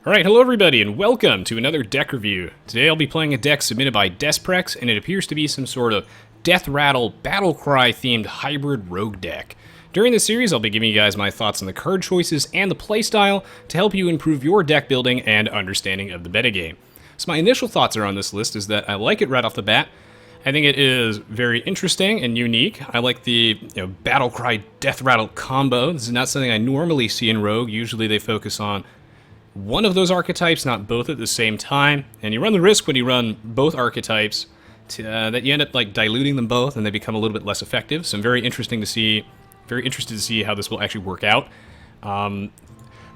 Alright, hello everybody, and welcome to another deck review. Today I'll be playing a deck submitted by Dsprx, and it appears to be some sort of Deathrattle Battlecry themed hybrid rogue deck. During this series, I'll be giving you guys my thoughts on the card choices and the playstyle to help you improve your deck building and understanding of the metagame. So my initial thoughts are on this list is that I like it right off the bat. I think it is very interesting and unique. I like the Battlecry Deathrattle combo. This is not something I normally see in Rogue. Usually they focus on one of those archetypes, not both at the same time, and you run the risk when you run both archetypes that you end up like diluting them both and they become a little bit less effective. So I'm very interested to see how this will actually work out. My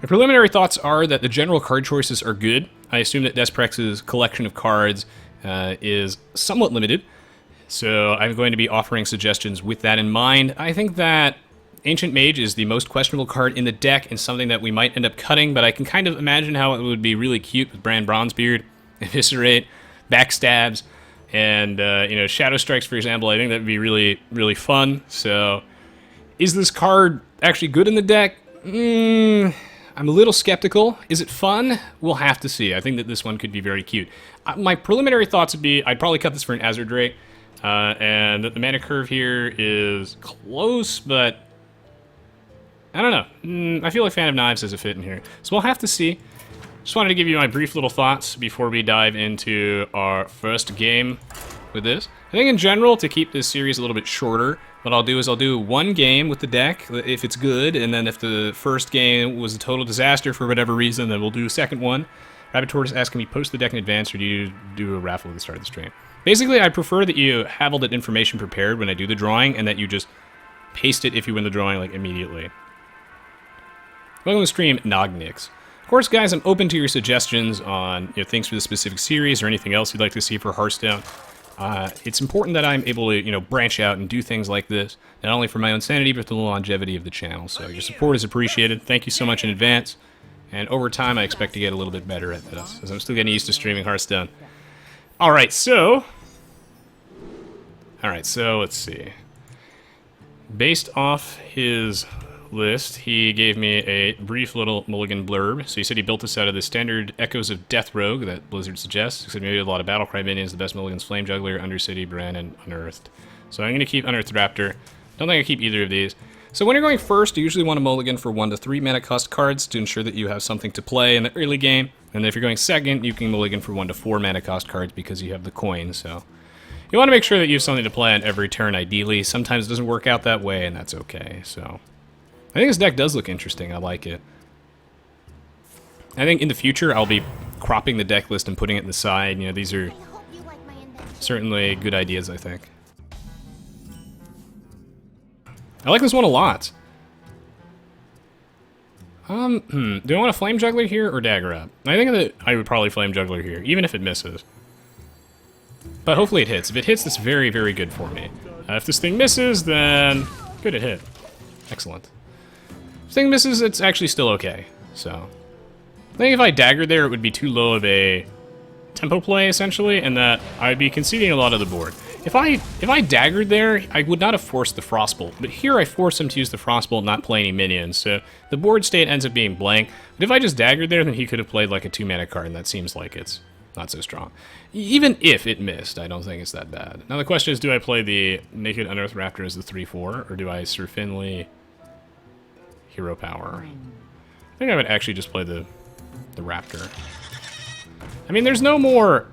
preliminary thoughts are that the general card choices are good. I assume that Dsprx's collection of cards is somewhat limited, so I'm going to be offering suggestions with that in mind. I think that Ancient Mage is the most questionable card in the deck and something that we might end up cutting, but I can kind of imagine how it would be really cute with Brand Bronzebeard, Eviscerate, Backstabs, and Shadow Strikes, for example. I think that would be really, really fun. So, is this card actually good in the deck? I'm a little skeptical. Is it fun? We'll have to see. I think that this one could be very cute. My preliminary thoughts would be I'd probably cut this for an Azure Drake, and the mana curve here is close, but I don't know. I feel like Fan of Knives has a fit in here. So we'll have to see. Just wanted to give you my brief little thoughts before we dive into our first game with this. I think in general, to keep this series a little bit shorter, what I'll do is I'll do one game with the deck, if it's good, and then if the first game was a total disaster for whatever reason, then we'll do a second one. Rabbit Tortoise asking me, post the deck in advance, or do you do a raffle at the start of the stream? Basically, I prefer that you have all that information prepared when I do the drawing, and that you just paste it if you win the drawing, like, immediately. Welcome to the stream, Nognix. Of course, guys, I'm open to your suggestions on things for the specific series or anything else you'd like to see for Hearthstone. It's important that I'm able to branch out and do things like this, not only for my own sanity, but for the longevity of the channel. So your support is appreciated. Thank you so much in advance. And over time, I expect to get a little bit better at this, as I'm still getting used to streaming Hearthstone. Alright, so let's see. Based off his list, he gave me a brief little mulligan blurb. So he said he built this out of the standard Echoes of Death Rogue that Blizzard suggests. He said maybe a lot of Battlecry minions, the best mulligans, Flame Juggler, Undercity, Bran, and Unearthed. So I'm going to keep Unearthed Raptor. Don't think I keep either of these. So when you're going first, you usually want to mulligan for 1 to 3 mana cost cards to ensure that you have something to play in the early game. And then if you're going second, you can mulligan for 1 to 4 mana cost cards because you have the coin. So you want to make sure that you have something to play on every turn, ideally. Sometimes it doesn't work out that way, and that's okay. So I think this deck does look interesting. I like it. I think in the future I'll be cropping the deck list and putting it in the side. These are certainly good ideas, I think. I like this one a lot. Do I want a Flame Juggler here or Dagger Up? I think that I would probably Flame Juggler here, even if it misses. But hopefully it hits. If it hits, that's very, very good for me. If this thing misses, then good, it hit. Excellent. If thing misses, it's actually still okay. So I think if I daggered there, it would be too low of a tempo play, essentially, and that I'd be conceding a lot of the board. If I daggered there, I would not have forced the Frostbolt, but here I force him to use the Frostbolt and not play any minions, so the board state ends up being blank. But if I just daggered there, then he could have played like a 2-mana card, and that seems like it's not so strong. Even if it missed, I don't think it's that bad. Now the question is, do I play the Naked Unearthed Raptor as the 3/4, or do I Sir Finley Hero Power? I think I would actually just play the Raptor. I mean, there's no more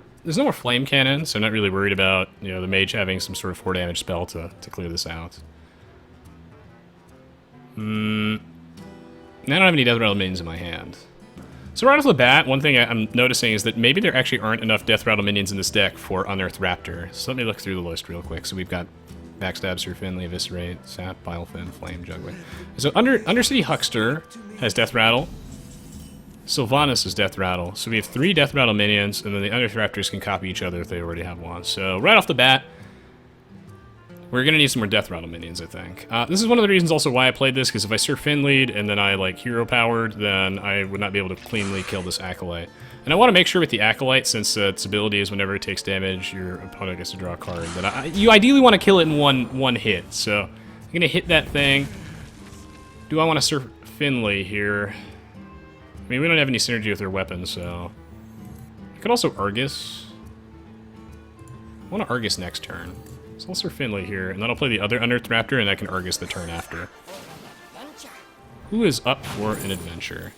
Flame Cannon, so I'm not really worried about the Mage having some sort of 4 damage spell to clear this out. I don't have any Deathrattle minions in my hand. So right off the bat, one thing I'm noticing is that maybe there actually aren't enough Deathrattle minions in this deck for Unearthed Raptor. So let me look through the list real quick. So we've got Backstab, Sir Finley, Eviscerate, Sap, Bilefin, Flame Juggler. So Undercity Huckster has Deathrattle. Sylvanas is Deathrattle. So we have 3 Deathrattle minions, and then the Unearthed Raptors can copy each other if they already have one. So right off the bat, we're going to need some more Deathrattle minions, I think. This is one of the reasons also why I played this, because if I Sir Finley'd and then I Hero Powered, then I would not be able to cleanly kill this Acolyte. And I want to make sure with the Acolyte, since its ability is whenever it takes damage, your opponent gets to draw a card, that you ideally want to kill it in one hit. So I'm going to hit that thing. Do I want to Sir Finley here? I mean, we don't have any synergy with their weapons, so... I could also Argus. I want to Argus next turn. So I'll Sir Finley here, and then I'll play the other Unearthed Raptor, and I can Argus the turn after. Who is up for an adventure?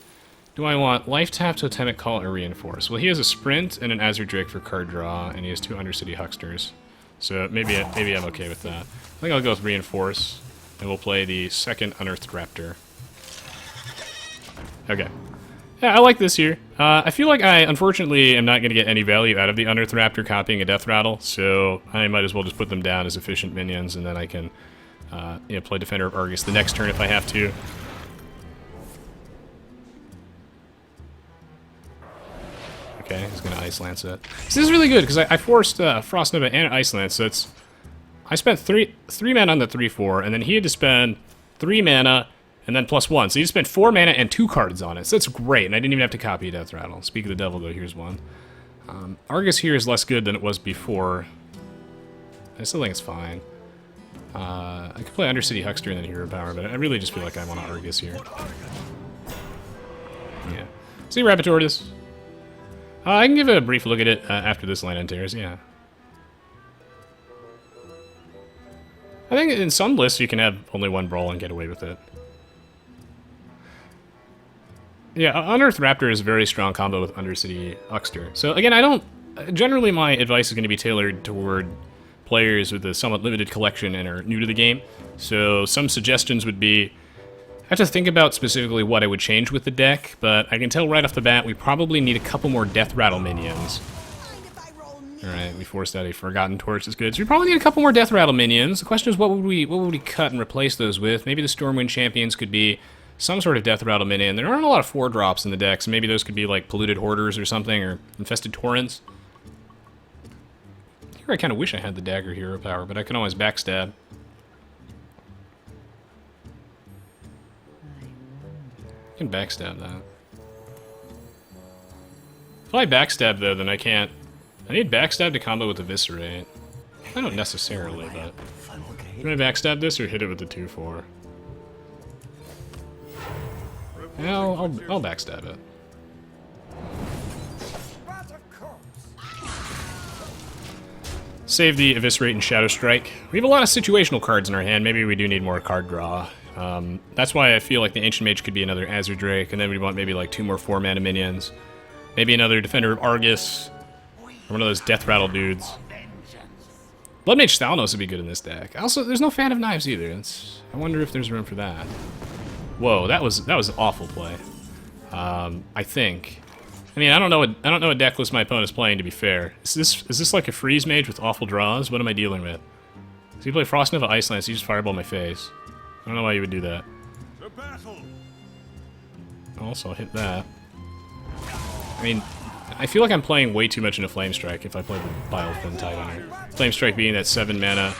Do I want Life Tap, Totemic Call, or Reinforce? Well, he has a Sprint and an Azure Drake for card draw, and he has 2 Undercity Hucksters. So maybe I'm okay with that. I think I'll go with Reinforce, and we'll play the second Unearthed Raptor. Okay. Yeah, I like this here. I feel like I, unfortunately, am not going to get any value out of the Unearthed Raptor copying a Deathrattle, so I might as well just put them down as efficient minions, and then I can play Defender of Argus the next turn if I have to. Okay, he's going to Ice Lance it. So this is really good, because I forced Frost Nova and Ice Lance, so it's... I spent 3 mana on the 3/4, and then he had to spend 3 mana, and then +1. So you spent 4 mana and 2 cards on it. So that's great, and I didn't even have to copy Deathrattle. Speak of the devil, though, here's one. Argus here is less good than it was before. I still think it's fine. I could play Undercity Huckster and then Hero Power, but I really just feel like I want to Argus here. Yeah. See, Rapid Tortoise. I can give a brief look at it after this Land on Terrace, yeah. I think in some lists you can have only 1 Brawl and get away with it. Yeah, Unearthed Raptor is a very strong combo with Undercity Huckster. So again, I don't... Generally my advice is going to be tailored toward players with a somewhat limited collection and are new to the game. So some suggestions would be... I have to think about specifically what I would change with the deck, but I can tell right off the bat we probably need a couple more Deathrattle minions. Alright, we forced out a Forgotten Torch, is good. So we probably need a couple more Deathrattle minions. The question is what would we cut and replace those with? Maybe the Stormwind Champions could be some sort of Deathrattle minion. There aren't a lot of 4-drops in the deck, so maybe those could be like Polluted Hoarders or something, or Infested Torrents. Here I kind of wish I had the Dagger Hero Power, but I can always backstab. I can backstab that. If I backstab, though, then I can't... I need backstab to combo with Eviscerate. I don't necessarily, but... Can I backstab this or hit it with the 2/4? Yeah, I'll backstab it. Save the Eviscerate and Shadow Strike. We have a lot of situational cards in our hand. Maybe we do need more card draw. That's why I feel like the Ancient Mage could be another Azure Drake, and then we want maybe like 2 more 4-mana minions. Maybe another Defender of Argus. Or one of those Deathrattle dudes. Bloodmage Thalnos would be good in this deck. Also, there's no Fan of Knives either. I wonder if there's room for that. Whoa, that was an awful play. I think. I mean, I don't know what deck list my opponent's playing, to be fair. Is this like a Freeze Mage with awful draws? What am I dealing with? So you play Frost Nova Ice Lance, you just Fireball my face. I don't know why you would do that. Also, I'll hit that. I mean, I feel like I'm playing way too much into Flame Strike if I play the Bilefin Tidehunter. Flame Strike being that 7-mana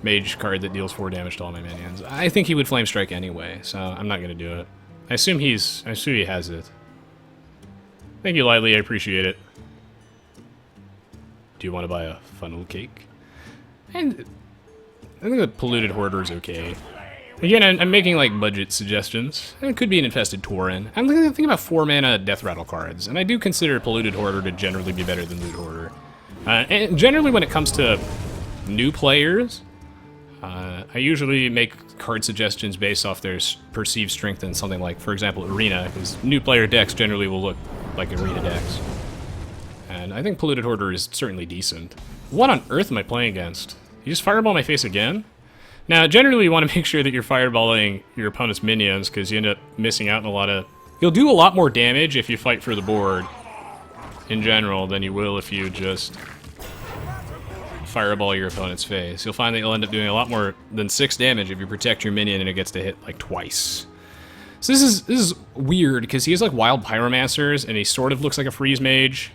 mage card that deals 4 damage to all my minions. I think he would Flame Strike anyway, so I'm not gonna do it. I assume he has it. Thank you, Lightly, I appreciate it. Do you want to buy a funnel cake? And I think the Polluted Hoarder is okay. Again, I'm making like budget suggestions. It could be an Infested Tauren. I'm thinking about 4-mana Deathrattle cards, and I do consider Polluted Hoarder to generally be better than Loot Hoarder. And generally, when it comes to new players, I usually make card suggestions based off their perceived strength in something like, for example, Arena, because new player decks generally will look like Arena decks. And I think Polluted Hoarder is certainly decent. What on earth am I playing against? You just Fireball my face again? Now, generally you want to make sure that you're fireballing your opponent's minions, because you end up missing out on a lot of... You'll do a lot more damage if you fight for the board, in general, than you will if you just fireball your opponent's face. You'll find that you'll end up doing a lot more than 6 damage if you protect your minion and it gets to hit, like, twice. So this is weird, because he has, like, Wild Pyromancers, and he sort of looks like a Freeze Mage.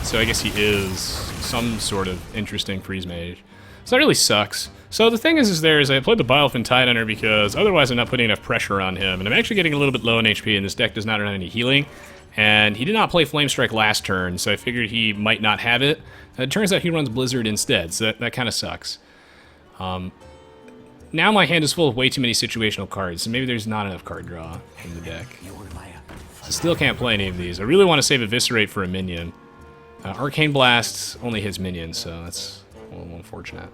So I guess he is some sort of interesting Freeze Mage. So that really sucks. So the thing is I played the Bilefin Tidehunter because otherwise I'm not putting enough pressure on him, and I'm actually getting a little bit low in HP, and this deck does not have any healing. And he did not play Flame Strike last turn, so I figured he might not have it. It turns out he runs Blizzard instead, so that kind of sucks. Now my hand is full of way too many situational cards, so maybe there's not enough card draw in the deck. Still can't play any of these. I really want to save Eviscerate for a minion. Arcane Blast only hits minions, so that's a little unfortunate.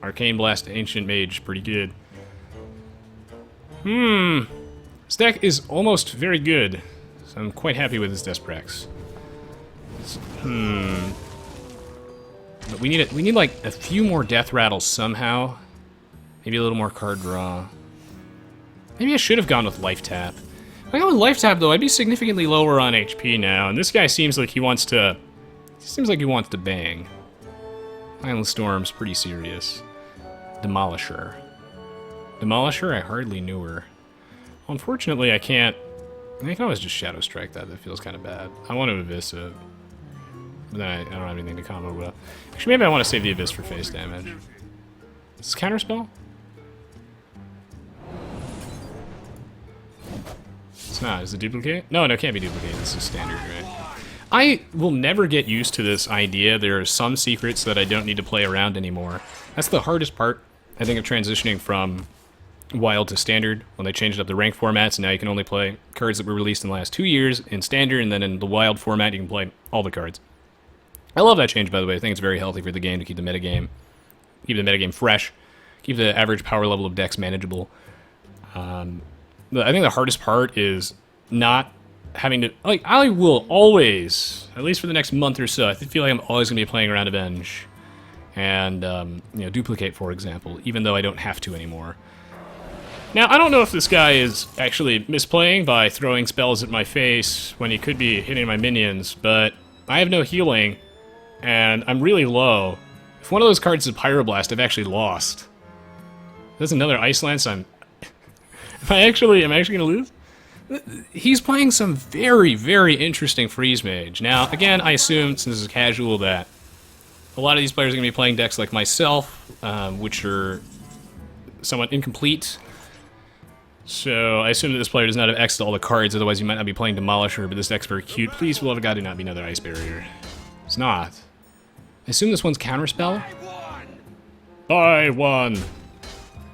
Arcane Blast, Ancient Mage, pretty good. This deck is almost very good, so I'm quite happy with this Dsprx. But we need like a few more Death Rattles somehow. Maybe a little more card draw. Maybe I should have gone with Life Tap. If I go with Life Tap though, I'd be significantly lower on HP now, and this guy seems like he wants to. Seems like he wants to bang. Island Storm's pretty serious. Demolisher. Demolisher, I hardly knew her. Unfortunately, I can't. I can always just Shadow Strike that. That feels kind of bad. I want to Abyss it. But then I don't have anything to combo with. Actually, maybe I want to save the Abyss for face damage. Is this Counterspell? It's not. Is it Duplicate? No, it can't be Duplicate. This is standard, right? I will never get used to this idea. There are some secrets that I don't need to play around anymore. That's the hardest part, I think, of transitioning from Wild to Standard, when they changed up the rank formats, and now you can only play cards that were released in the last 2 years in Standard, and then in the Wild format you can play all the cards. I love that change, by the way. I think it's very healthy for the game to keep the metagame fresh, keep the average power level of decks manageable. I think the hardest part is not having to, like, I will always, at least for the next month or so, I feel like I'm always going to be playing around Avenge and, you know, Duplicate, for example, even though I don't have to anymore. Now, I don't know if this guy is actually misplaying by throwing spells at my face when he could be hitting my minions, but I have no healing, and I'm really low. If one of those cards is Pyroblast, I've actually lost. There's another Ice Lance, I'm actually gonna lose? He's playing some very, very interesting Freeze Mage. Now, again, I assume, since this is casual, that a lot of these players are gonna be playing decks like myself, which are somewhat incomplete. So, I assume that this player does not have access to all the cards, otherwise you might not be playing Demolisher, but this deck's very cute. Please, for the love of God, do not be another Ice Barrier. It's not. I assume this one's Counterspell? I won!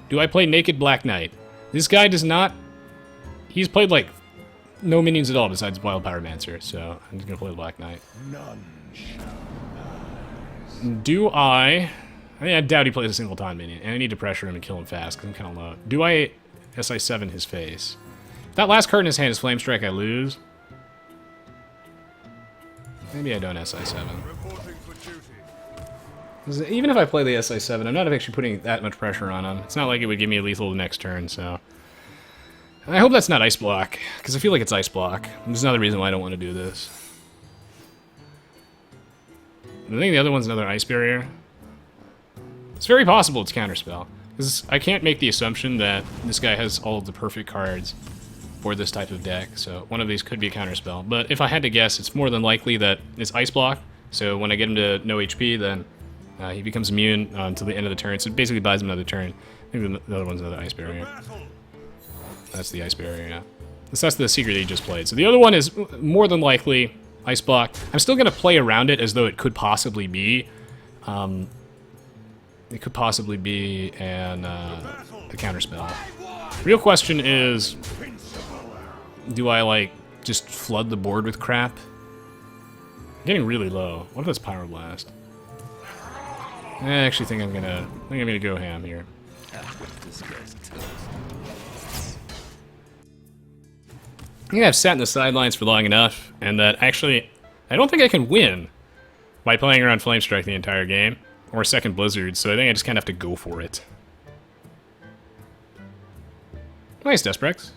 Do I play Naked Black Knight? This guy does not... He's played, like, no minions at all besides Wild Pyromancer, so I'm just gonna play the Black Knight. Do I... I mean, I doubt he plays a single time minion, and I need to pressure him and kill him fast, because I'm kind of low. Do I SI7 his face? If that last card in his hand is Flame Strike, I lose. Maybe I don't SI7. Even if I play the SI7, I'm not actually putting that much pressure on him. It's not like it would give me a lethal the next turn, so... I hope that's not Ice Block, because I feel like it's Ice Block. There's another reason why I don't want to do this. I think the other one's another Ice Barrier. It's very possible it's Counterspell, because I can't make the assumption that this guy has all of the perfect cards for this type of deck, so one of these could be a Counterspell. But if I had to guess, it's more than likely that it's Ice Block, so when I get him to no HP, then he becomes immune until the end of the turn, so it basically buys him another turn. Maybe the other one's another Ice Barrier. That's the Ice Barrier, yeah. That's the secret that he just played. So the other one is more than likely Ice Block. I'm still going to play around it as though it could possibly be. It could possibly be a Counterspell. Real question is, do I, like, just flood the board with crap? I'm getting really low. What if that's Pyroblast? I actually think I'm gonna go ham here. I think I've sat in the sidelines for long enough, and that actually, I don't think I can win by playing around Flame Strike the entire game, or Second Blizzard, so I think I just kind of have to go for it. Nice, Dsprx.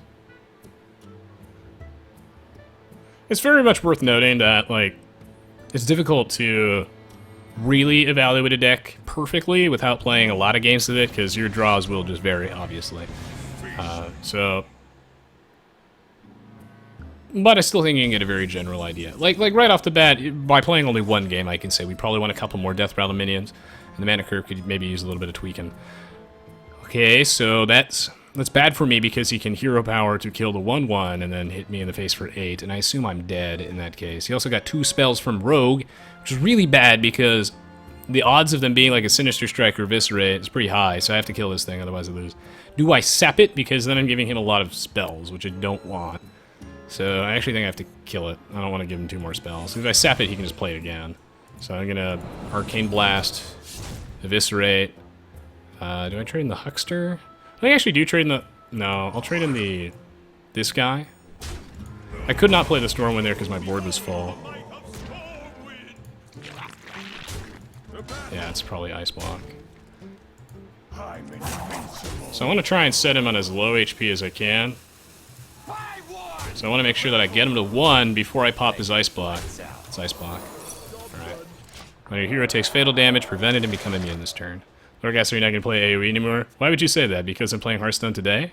It's very much worth noting that, like, it's difficult to really evaluate a deck perfectly without playing a lot of games with it, because your draws will just vary, obviously. But I still think you can get a very general idea. Like right off the bat, by playing only one game, I can say we probably want a couple more Deathrattle minions, and the mana curve could maybe use a little bit of tweaking. Okay, so that's bad for me because he can hero power to kill the 1/1 and then hit me in the face for 8, and I assume I'm dead in that case. He also got 2 spells from Rogue, which is really bad because the odds of them being like a Sinister Strike or Eviscerate is pretty high, so I have to kill this thing, otherwise I lose. Do I sap it? Because then I'm giving him a lot of spells, which I don't want. So I actually think I have to kill it. I don't want to give him 2 more spells. If I sap it, he can just play it again. So I'm gonna Arcane Blast, Eviscerate. Do I trade in the Huckster? I think I actually do trade in the... No, I'll trade in this guy. I could not play the Stormwind there because my board was full. Yeah, it's probably Ice Block. So I want to try and set him on as low HP as I can. So I want to make sure that I get him to 1 before I pop his Ice Block. It's Ice Block. Alright. When your hero takes fatal damage, prevent it and become immune this turn. Lordgas, are you not going to play AoE anymore? Why would you say that? Because I'm playing Hearthstone today?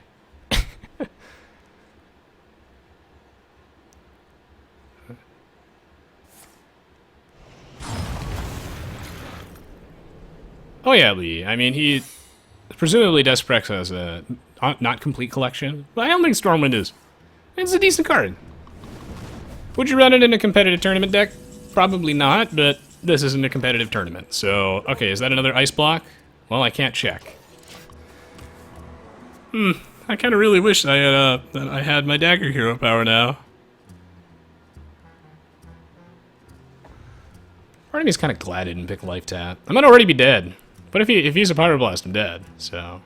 Oh yeah, Lee. I mean, he... Presumably Dsprx has a not complete collection, but I don't think Stormwind is. It's a decent card. Would you run it in a competitive tournament deck? Probably not, but this isn't a competitive tournament. So, okay, is that another Ice Block? Well, I can't check. I kind of really wish that I had my Dagger Hero power now. Part of me is kind of glad I didn't pick Life Tap. I might already be dead. But if he's a Pyroblast, I'm dead, so...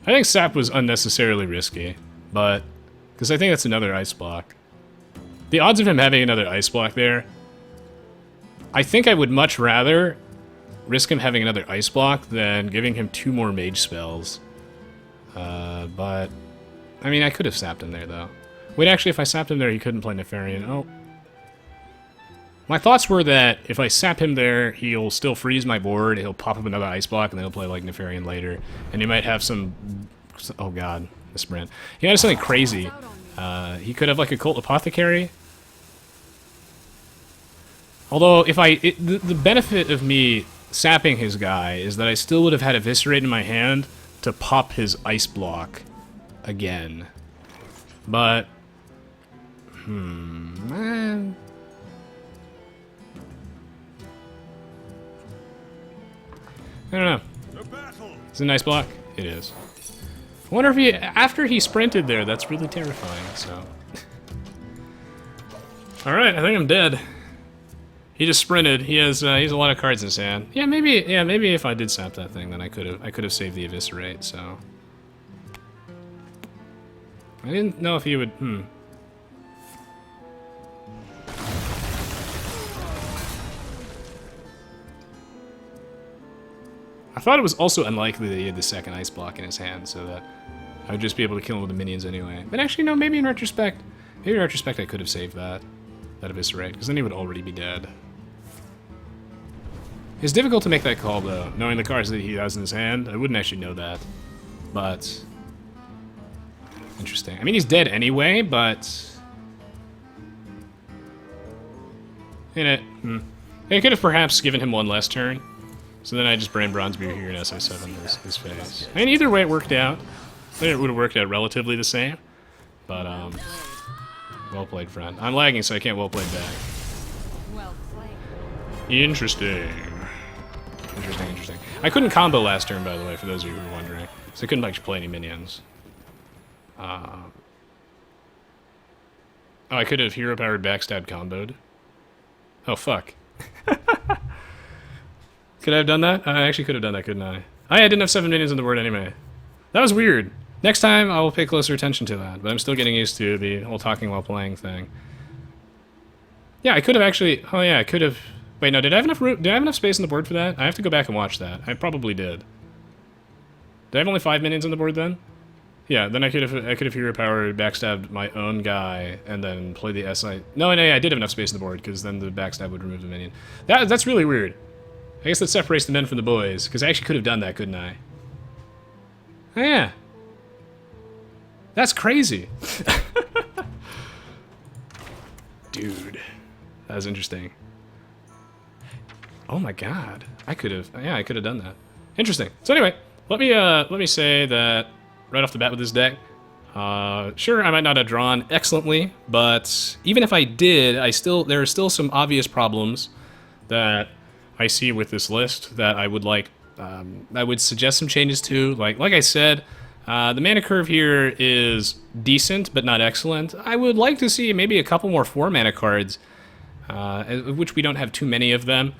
I think Sap was unnecessarily risky, but... Because I think that's another Ice Block. The odds of him having another Ice Block there... I think I would much rather risk him having another Ice Block than giving him 2 more Mage spells. But... I mean, I could have sapped him there, though. Wait, actually, if I sapped him there, he couldn't play Nefarian. Oh. My thoughts were that if I sap him there, he'll still freeze my board, he'll pop up another Ice Block, and then he'll play, like, Nefarian later. And he might have some... Oh, God. The sprint. He might have something crazy. He could have, like, a Cult Apothecary. Although, if the benefit of me sapping his guy is that I still would have had Eviscerate in my hand to pop his Ice Block again. But... man... I don't know. Is it a nice block? It is. I wonder if after he sprinted there, that's really terrifying, so. Alright, I think I'm dead. He just sprinted. He has a lot of cards in his hand. Yeah, maybe if I did sap that thing, then I could have saved the Eviscerate, so. I didn't know if he would, I thought it was also unlikely that he had the second Ice Block in his hand, so that I would just be able to kill him with the minions anyway. But actually, no, maybe in retrospect I could have saved that Eviscerate, because then he would already be dead. It's difficult to make that call, though, knowing the cards that he has in his hand. I wouldn't actually know that, but... Interesting. I mean, he's dead anyway, but... I could have perhaps given him 1 less turn. So then I just Brain Bronzebeard here and SI7 his face. I mean, either way it worked out. I think it would have worked out relatively the same. But, well played, friend. I'm lagging, so I can't well play back. Well played. Interesting. Interesting. I couldn't combo last turn, by the way, for those of you who were wondering. So I couldn't actually play any minions. Oh, I could have hero-powered backstab comboed. Oh, fuck. Could I have done that? I actually could have done that, couldn't I? I didn't have 7 minions on the board anyway. That was weird. Next time, I will pay closer attention to that, but I'm still getting used to the whole talking while playing thing. Yeah, I could have actually... Oh yeah, I could have... Wait, no, did I have enough room? Did I have enough space on the board for that? I have to go back and watch that. I probably did. Did I have only 5 minions on the board then? Yeah, then I could have hero powered, backstabbed my own guy, and then play the SI... No, I did have enough space on the board, because then the backstab would remove the minion. That's really weird. I guess that separates the men from the boys, because I actually could have done that, couldn't I? Oh, yeah. That's crazy. Dude. That was interesting. Oh my god. I could have done that. Interesting. So anyway, let me say that right off the bat with this deck, sure, I might not have drawn excellently, but even if I did, there are still some obvious problems that I see with this list that I would like I would suggest some changes too. Like I said, the mana curve here is decent, but not excellent. I would like to see maybe a couple more 4-mana cards, of which we don't have too many of them.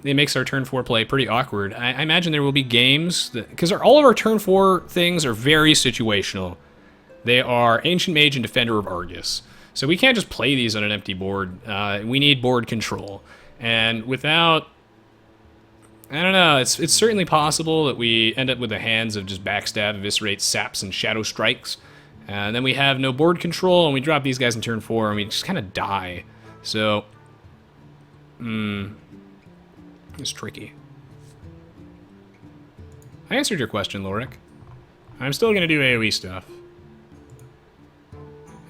It makes our turn 4 play pretty awkward. I imagine there will be games, because all of our turn 4 things are very situational. They are Ancient Mage and Defender of Argus. So we can't just play these on an empty board. We need board control. And without... I don't know, it's certainly possible that we end up with the hands of just backstab, eviscerate, saps, and shadow strikes. And then we have no board control, and we drop these guys in turn 4, and we just kind of die. So... it's tricky. I answered your question, Lorik. I'm still going to do AoE stuff.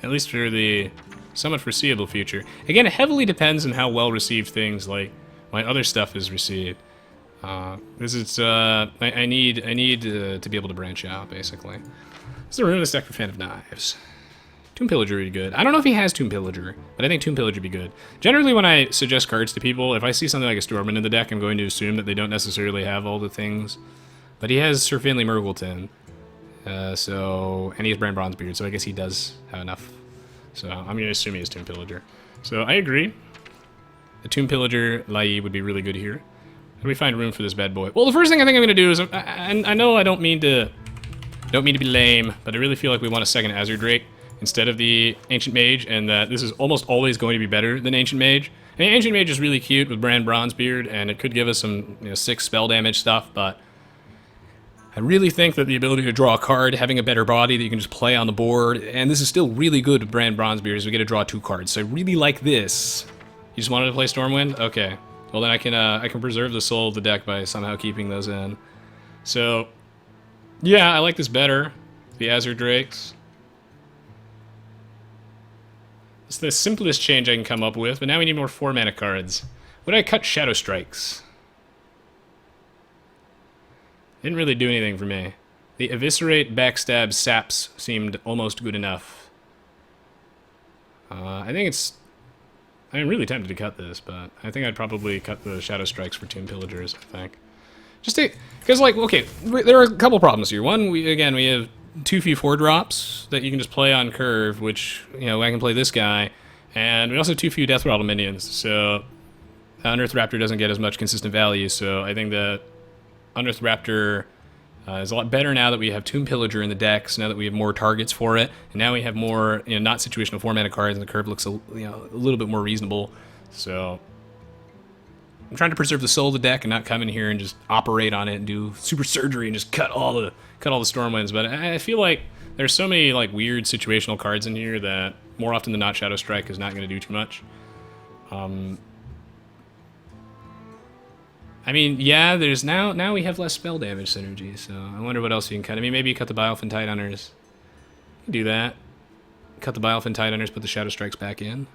At least for the somewhat foreseeable future. Again, it heavily depends on how well received things like my other stuff is received. This is I need to be able to branch out, basically. This is a ruinous deck for Fan of Knives. Tomb Pillager would be good. I don't know if he has Tomb Pillager, but I think Tomb Pillager would be good. Generally, when I suggest cards to people, if I see something like a Stormwind in the deck, I'm going to assume that they don't necessarily have all the things. But he has Sir Finley Murgleton. And he has Bran Bronzebeard, so I guess he does have enough. So I'm going to assume he has Tomb Pillager. So I agree. The Tomb Pillager Lai would be really good here. How do we find room for this bad boy? Well, the first thing I think I'm going to do is, I know I don't mean to be lame, but I really feel like we want a second Azure Drake instead of the Ancient Mage, and that this is almost always going to be better than Ancient Mage. I mean, Ancient Mage is really cute with Bran Bronzebeard, and it could give us some 6 spell damage stuff, but I really think that the ability to draw a card, having a better body that you can just play on the board, and this is still really good with Bran Bronzebeard, is we get to draw 2 cards. So I really like this. You just wanted to play Stormwind? Okay. Well, then I can preserve the soul of the deck by somehow keeping those in. So, yeah, I like this better. The Azure Drakes. It's the simplest change I can come up with, but now we need more 4-mana cards. Would I cut Shadow Strikes? Didn't really do anything for me. The Eviscerate, Backstab, Saps seemed almost good enough. I think it's... I'm really tempted to cut this, but I think I'd probably cut the Shadow Strikes for Tomb Pillagers, I think. Just to... Because, like, okay, there are a couple problems here. One, we have too few 4-drops that you can just play on curve, which, I can play this guy. And we also have too few Deathrattle minions, so Unearthed Raptor doesn't get as much consistent value, so I think that Unearthed Raptor is a lot better now that we have Tomb Pillager in the decks, now that we have more targets for it, and now we have more, not situational 4-mana cards, and the curve looks a little bit more reasonable. So I'm trying to preserve the soul of the deck and not come in here and just operate on it and do super surgery and just cut all the Stormwinds. But I feel like there's so many like weird situational cards in here that more often than not Shadow Strike is not going to do too much. I mean, yeah, there's now we have less spell damage synergy, so I wonder what else you can cut. I mean, maybe you cut the Bilefen Tidehunters. You can do that. Cut the Bilefen Tidehunters, put the Shadow Strikes back in.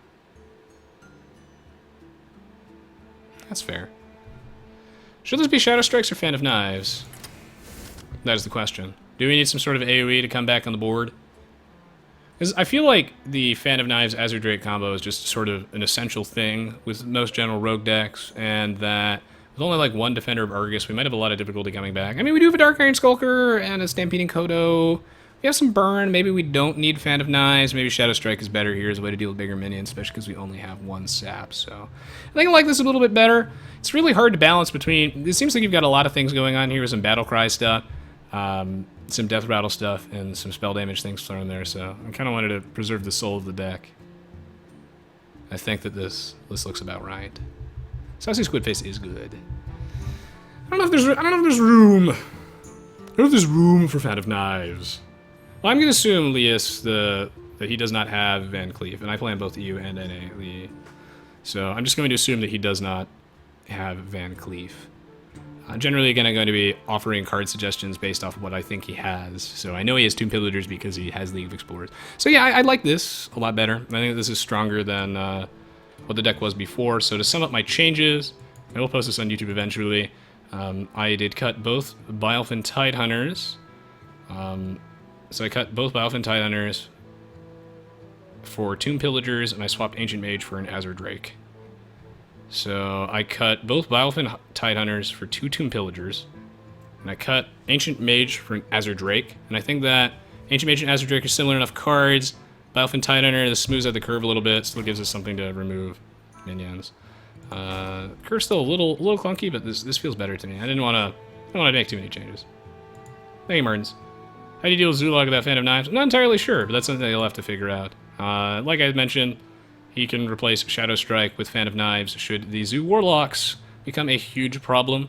That's fair. Should this be Shadow Strikes or Fan of Knives? That is the question. Do we need some sort of AoE to come back on the board? Because I feel like the Fan of Knives Azure Drake combo is just sort of an essential thing with most general rogue decks, and that with only like 1 Defender of Argus, we might have a lot of difficulty coming back. I mean, we do have a Dark Iron Skulker and a Stampeding Kodo. We have some burn. Maybe we don't need Fan of Knives. Maybe Shadow Strike is better here as a way to deal with bigger minions, especially because we only have 1 sap. So I think I like this a little bit better. It's really hard to balance between... It seems like you've got a lot of things going on here with some Battlecry stuff, some Deathrattle stuff, and some spell damage things thrown in there. So I kind of wanted to preserve the soul of the deck. I think that this looks about right. Saucy Squidface is good. I don't know if there's room. I don't know if there's room for Fan of Knives. Well, I'm going to assume, Leas, that he does not have Van Cleef, and I play on both EU and NA, Lee. So I'm just going to assume that he does not have Van Cleef. Generally, again, I'm going to be offering card suggestions based off of what I think he has. So I know he has Tomb Pillagers because he has League of Explorers. So yeah, I like this a lot better. I think this is stronger than what the deck was before. So to sum up my changes, I will post this on YouTube eventually. I did cut both Bilefen Tidehunters. So I cut both Bilefen Tidehunters for Tomb Pillagers, and I swapped Ancient Mage for an Azure Drake. So I cut both Bylefin Tidehunters for 2 Tomb Pillagers. And I cut Ancient Mage for an Azure Drake. And I think that Ancient Mage and Azure Drake are similar enough cards. Bylefin Tidehunter, this smooths out the curve a little bit, still gives us something to remove minions. Curve's still a little clunky, but this feels better to me. I don't want to make too many changes. Thank you, Martins. How do you deal with Zulog without Fan of Knives? I'm not entirely sure, but that's something you'll have to figure out. Like I mentioned, he can replace Shadow Strike with Fan of Knives should the Zoo Warlocks become a huge problem.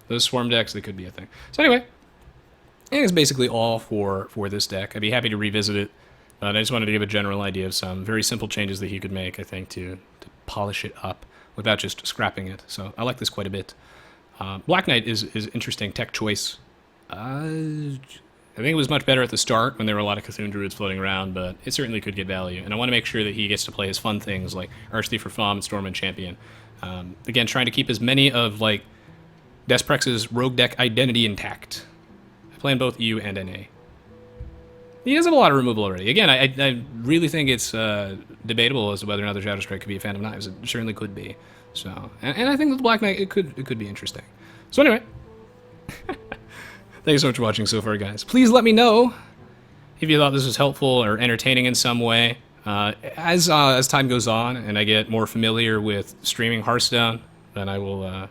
Those Swarm decks, they could be a thing. So anyway, I think it's basically all for this deck. I'd be happy to revisit it, but I just wanted to give a general idea of some very simple changes that he could make, I think, to polish it up without just scrapping it. So I like this quite a bit. Black Knight is interesting tech choice. I think it was much better at the start when there were a lot of Cthulhu Druids floating around, but it certainly could get value. And I want to make sure that he gets to play his fun things like Archithief for Fom and Stormwind Champion. Again, trying to keep as many of like Dsprx's rogue deck identity intact. I play in both EU and NA. He does have a lot of removal already. Again, I really think it's debatable as to whether or not the Shadow Strike could be a Fan of Knives. It certainly could be. So, and I think with the Black Knight, it could be interesting. So anyway, thank you so much for watching so far, guys. Please let me know if you thought this was helpful or entertaining in some way. As time goes on and I get more familiar with streaming Hearthstone, then I will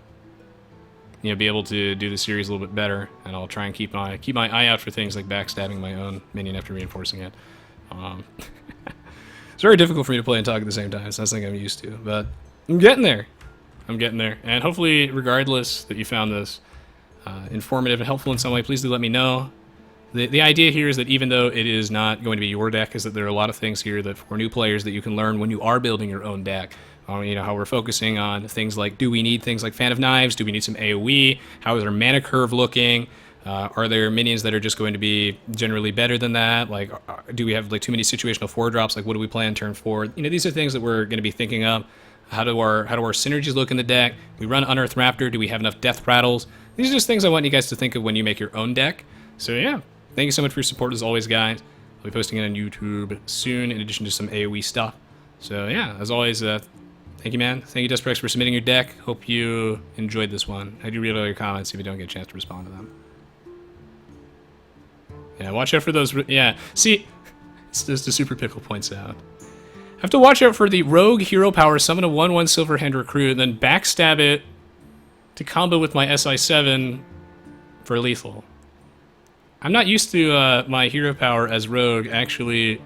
be able to do the series a little bit better, and I'll try and keep my eye out for things like backstabbing my own minion after reinforcing it. It's very difficult for me to play and talk at the same time, so that's something I'm used to, but I'm getting there. And hopefully, regardless that you found this informative and helpful in some way, please do let me know. The idea here is that even though it is not going to be your deck, is that there are a lot of things here that for new players that you can learn when you are building your own deck. How we're focusing on things like, do we need things like Fan of Knives? Do we need some AoE? How is our mana curve looking? Are there minions that are just going to be generally better than that? Like, do we have like too many situational 4-drops? Like, what do we play on turn 4? These are things that we're going to be thinking of. How do our synergies look in the deck? We run Unearthed Raptor. Do we have enough Death Rattles? These are just things I want you guys to think of when you make your own deck. So yeah, thank you so much for your support as always, guys. I'll be posting it on YouTube soon, in addition to some AoE stuff. So yeah, as always, thank you, man. Thank you, Dsprx, for submitting your deck. Hope you enjoyed this one. I do read all your comments if you don't get a chance to respond to them. Yeah, watch out for those. Yeah, see, it's just the Super Pickle points out. Have to watch out for the Rogue Hero Power, summon a 1/1 Silverhand Recruit, and then backstab it to combo with my SI7 for lethal. I'm not used to my Hero Power as Rogue actually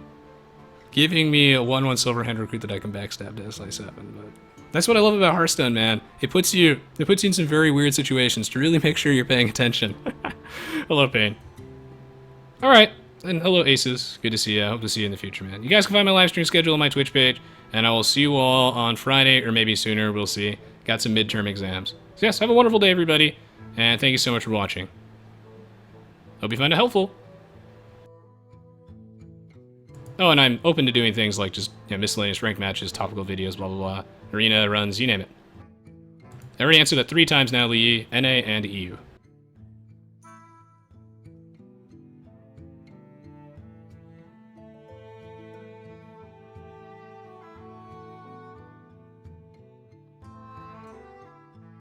giving me a 1/1 Silverhand Recruit that I can backstab to SI7, but that's what I love about Hearthstone, man. It puts you in some very weird situations to really make sure you're paying attention. Hello, Pain. All right. And hello, Aces. Good to see you. I hope to see you in the future, man. You guys can find my live stream schedule on my Twitch page, and I will see you all on Friday, or maybe sooner. We'll see. Got some midterm exams. So yes, have a wonderful day, everybody, and thank you so much for watching. Hope you find it helpful. Oh, and I'm open to doing things like just miscellaneous ranked matches, topical videos, blah, blah, blah. Arena runs, you name it. I already answered that 3 times now, Lee, NA and EU.